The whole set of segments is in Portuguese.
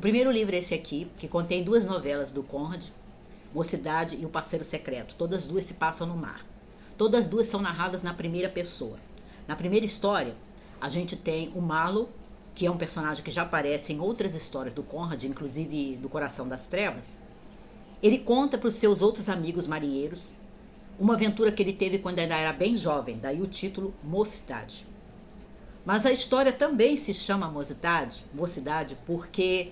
primeiro livro é esse aqui, que contém duas novelas do Conrad, Mocidade e O Parceiro Secreto. Todas duas se passam no mar. Todas duas são narradas na primeira pessoa. Na primeira história, a gente tem o Marlowe, que é um personagem que já aparece em outras histórias do Conrad, inclusive do Coração das Trevas. Ele conta para os seus outros amigos marinheiros uma aventura que ele teve quando ainda era bem jovem, daí o título Mocidade. Mas a história também se chama Mocidade, porque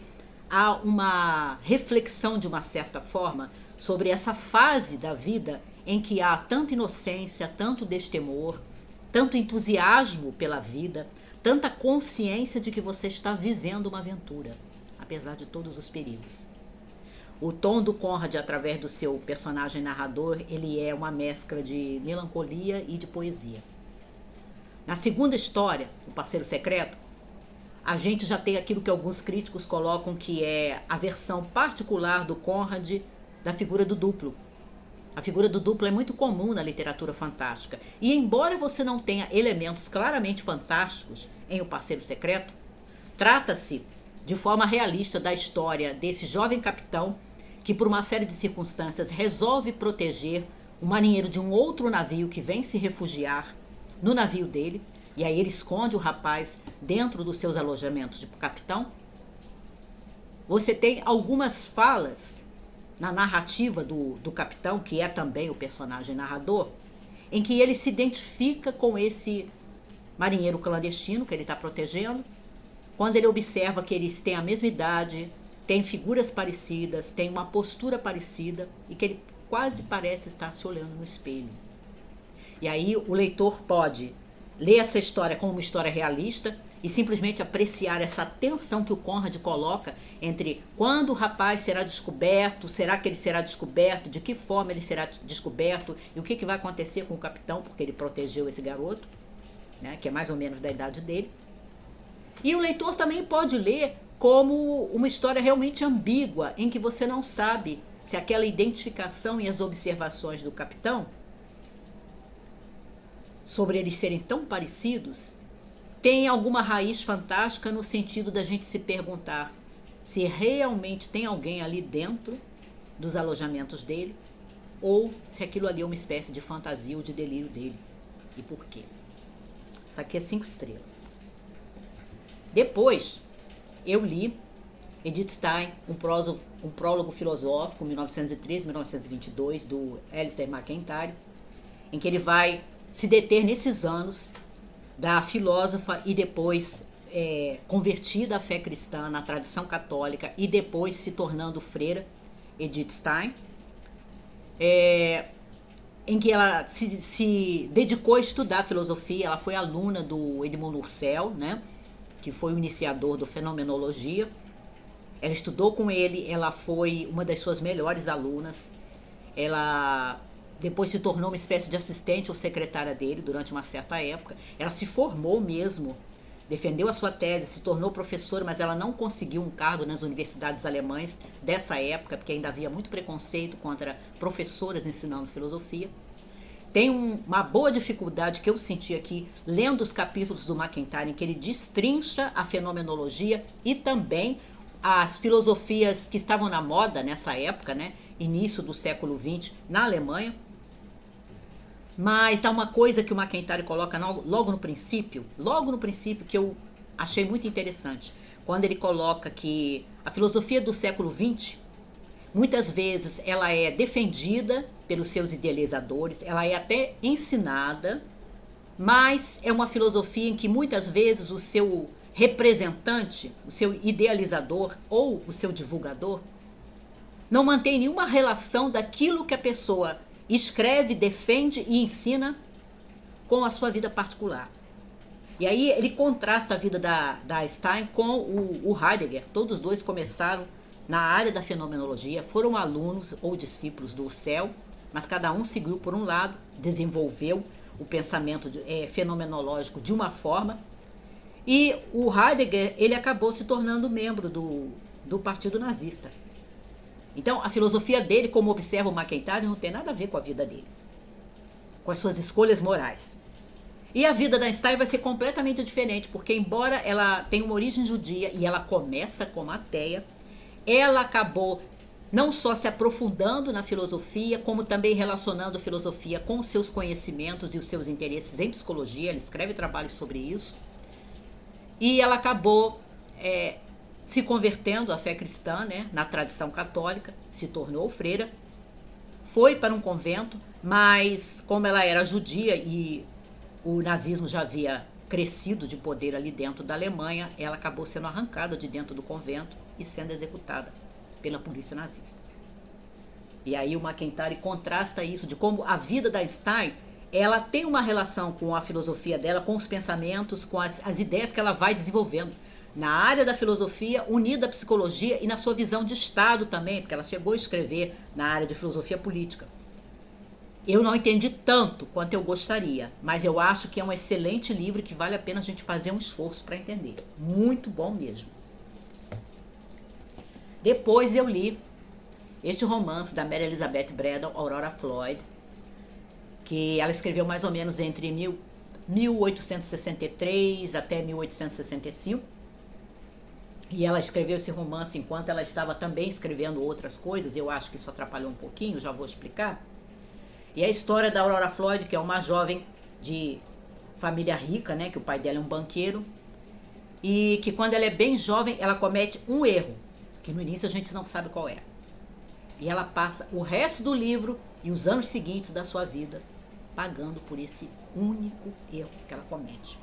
há uma reflexão, de uma certa forma, sobre essa fase da vida em que há tanta inocência, tanto destemor, tanto entusiasmo pela vida, tanta consciência de que você está vivendo uma aventura, apesar de todos os perigos. O tom do Conrad, através do seu personagem narrador, ele é uma mescla de melancolia e de poesia. Na segunda história, O Parceiro Secreto, a gente já tem aquilo que alguns críticos colocam que é a versão particular do Conrad da figura do duplo. A figura do duplo é muito comum na literatura fantástica. E embora você não tenha elementos claramente fantásticos em O Parceiro Secreto, trata-se de forma realista da história desse jovem capitão que, por uma série de circunstâncias, resolve proteger o marinheiro de um outro navio que vem se refugiar no navio dele. E aí ele esconde o rapaz dentro dos seus alojamentos de capitão. Você tem algumas falas na narrativa do capitão, que é também o personagem narrador, em que ele se identifica com esse marinheiro clandestino que ele está protegendo, quando ele observa que eles têm a mesma idade, têm figuras parecidas, têm uma postura parecida e que ele quase parece estar se olhando no espelho. E aí o leitor pode ler essa história como uma história realista e simplesmente apreciar essa tensão que o Conrad coloca entre quando o rapaz será descoberto, será que ele será descoberto, de que forma ele será descoberto e o que vai acontecer com o capitão, porque ele protegeu esse garoto, né, que é mais ou menos da idade dele. E o leitor também pode ler como uma história realmente ambígua, em que você não sabe se aquela identificação e as observações do capitão sobre eles serem tão parecidos tem alguma raiz fantástica, no sentido da gente se perguntar se realmente tem alguém ali dentro dos alojamentos dele ou se aquilo ali é uma espécie de fantasia ou de delírio dele. E por quê? Isso aqui é 5 estrelas. Depois, eu li Edith Stein, um prólogo filosófico, 1913-1922, do Alistair MacIntyre, em que ele vai se deter nesses anos da filósofa e depois convertida à fé cristã, na tradição católica, e depois se tornando freira, Edith Stein, em que ela se dedicou a estudar filosofia. Ela foi aluna do Edmund Husserl, né, que foi o iniciador do fenomenologia. Ela estudou com ele, ela foi uma das suas melhores alunas. Ela depois se tornou uma espécie de assistente ou secretária dele durante uma certa época. Ela se formou mesmo, defendeu a sua tese, se tornou professora, mas ela não conseguiu um cargo nas universidades alemãs dessa época, porque ainda havia muito preconceito contra professoras ensinando filosofia. Tem uma boa dificuldade que eu senti aqui, lendo os capítulos do MacIntyre, em que ele destrincha a fenomenologia e também as filosofias que estavam na moda nessa época, né, início do século XX, na Alemanha. Mas há uma coisa que o MacIntyre coloca logo no princípio, que eu achei muito interessante, quando ele coloca que a filosofia do século XX, muitas vezes ela é defendida pelos seus idealizadores, ela é até ensinada, mas é uma filosofia em que muitas vezes o seu representante, o seu idealizador ou o seu divulgador não mantém nenhuma relação daquilo que a pessoa escreve, defende e ensina com a sua vida particular. E aí ele contrasta a vida da Stein com o Heidegger. Todos os dois começaram na área da fenomenologia, foram alunos ou discípulos do Husserl, mas cada um seguiu por um lado, desenvolveu o pensamento fenomenológico de uma forma, e o Heidegger ele acabou se tornando membro do Partido Nazista. Então, a filosofia dele, como observa o MacIntyre, não tem nada a ver com a vida dele, com as suas escolhas morais. E a vida da Stein vai ser completamente diferente, porque embora ela tenha uma origem judia e ela começa como ateia, ela acabou não só se aprofundando na filosofia, como também relacionando a filosofia com os seus conhecimentos e os seus interesses em psicologia. Ela escreve trabalhos sobre isso. E ela acabou se convertendo à fé cristã, né, na tradição católica, se tornou freira, foi para um convento, mas como ela era judia e o nazismo já havia crescido de poder ali dentro da Alemanha, ela acabou sendo arrancada de dentro do convento e sendo executada pela polícia nazista. E aí o McIntyre contrasta isso de como a vida da Stein, ela tem uma relação com a filosofia dela, com os pensamentos, com as ideias que ela vai desenvolvendo na área da filosofia, unida à psicologia e na sua visão de Estado também, porque ela chegou a escrever na área de filosofia política. Eu não entendi tanto quanto eu gostaria, mas eu acho que é um excelente livro que vale a pena a gente fazer um esforço para entender. Muito bom mesmo. Depois eu li este romance da Mary Elizabeth Braddon, Aurora Floyd, que ela escreveu mais ou menos entre 1863 até 1865. E ela escreveu esse romance enquanto ela estava também escrevendo outras coisas. Eu acho que isso atrapalhou um pouquinho, já vou explicar. E a história da Aurora Floyd, que é uma jovem de família rica, né, que o pai dela é um banqueiro, e que quando ela é bem jovem, ela comete um erro, que no início a gente não sabe qual é. E ela passa o resto do livro e os anos seguintes da sua vida pagando por esse único erro que ela comete.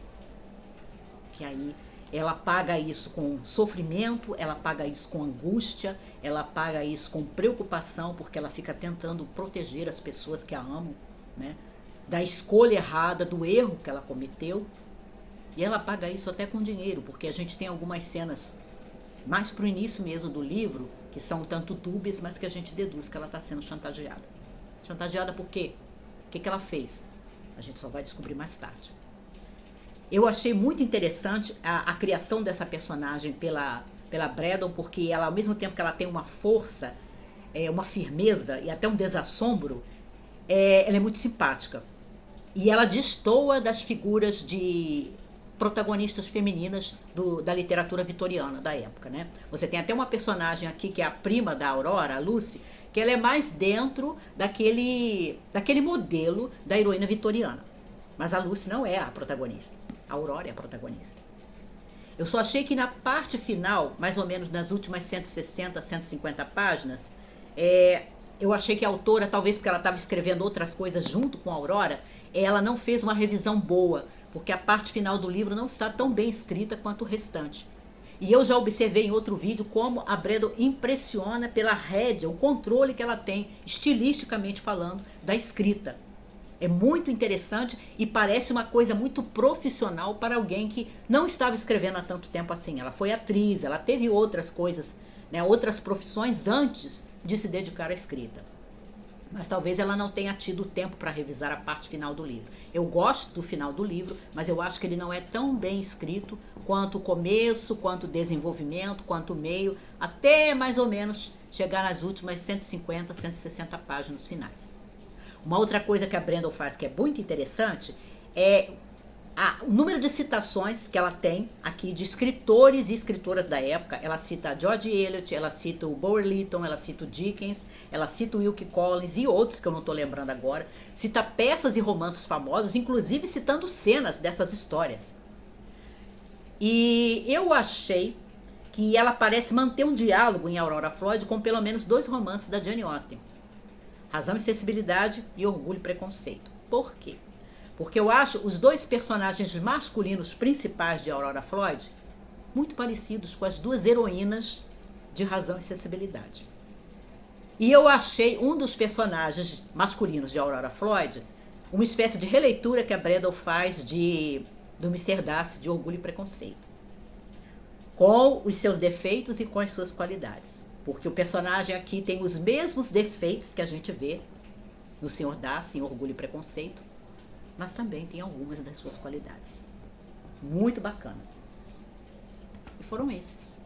Que aí ela paga isso com sofrimento, ela paga isso com angústia, ela paga isso com preocupação, porque ela fica tentando proteger as pessoas que a amam, né, da escolha errada, do erro que ela cometeu. E ela paga isso até com dinheiro, porque a gente tem algumas cenas mais pro início mesmo do livro, que são tanto dúbias, mas que a gente deduz que ela está sendo chantageada. Chantageada por quê? O que ela fez? A gente só vai descobrir mais tarde. Eu achei muito interessante a criação dessa personagem pela Braddon, porque ela, ao mesmo tempo que ela tem uma força, uma firmeza e até um desassombro, ela é muito simpática. E ela destoa das figuras de protagonistas femininas da literatura vitoriana da época, né? Você tem até uma personagem aqui que é a prima da Aurora, a Lucy, que ela é mais dentro daquele modelo da heroína vitoriana. Mas a Lucy não é a protagonista. A Aurora é a protagonista. Eu só achei que na parte final, mais ou menos nas últimas 160, 150 páginas, eu achei que a autora, talvez porque ela estava escrevendo outras coisas junto com a Aurora, ela não fez uma revisão boa, porque a parte final do livro não está tão bem escrita quanto o restante. E eu já observei em outro vídeo como a Braddon impressiona pela rédea, o controle que ela tem, estilisticamente falando, da escrita. É muito interessante e parece uma coisa muito profissional para alguém que não estava escrevendo há tanto tempo assim. Ela foi atriz, ela teve outras coisas, né, outras profissões antes de se dedicar à escrita. Mas talvez ela não tenha tido tempo para revisar a parte final do livro. Eu gosto do final do livro, mas eu acho que ele não é tão bem escrito quanto o começo, quanto o desenvolvimento, quanto o meio, até mais ou menos chegar nas últimas 150, 160 páginas finais. Uma outra coisa que a Braddon faz que é muito interessante é o número de citações que ela tem aqui de escritores e escritoras da época. Ela cita George Eliot, ela cita o Bulwer Lytton, ela cita o Dickens, ela cita o Wilkie Collins e outros que eu não estou lembrando agora. Cita peças e romances famosos, inclusive citando cenas dessas histórias. E eu achei que ela parece manter um diálogo em Aurora Floyd com pelo menos 2 romances da Jane Austen. Razão e Sensibilidade e Orgulho e Preconceito. Por quê? Porque eu acho os 2 personagens masculinos principais de Aurora Floyd muito parecidos com as 2 heroínas de Razão e Sensibilidade. E eu achei um dos personagens masculinos de Aurora Floyd uma espécie de releitura que a Braddon faz do Mr. Darcy de Orgulho e Preconceito, com os seus defeitos e com as suas qualidades. Porque o personagem aqui tem os mesmos defeitos que a gente vê no Sr. Darcy em Orgulho e Preconceito, mas também tem algumas das suas qualidades. Muito bacana. E foram esses.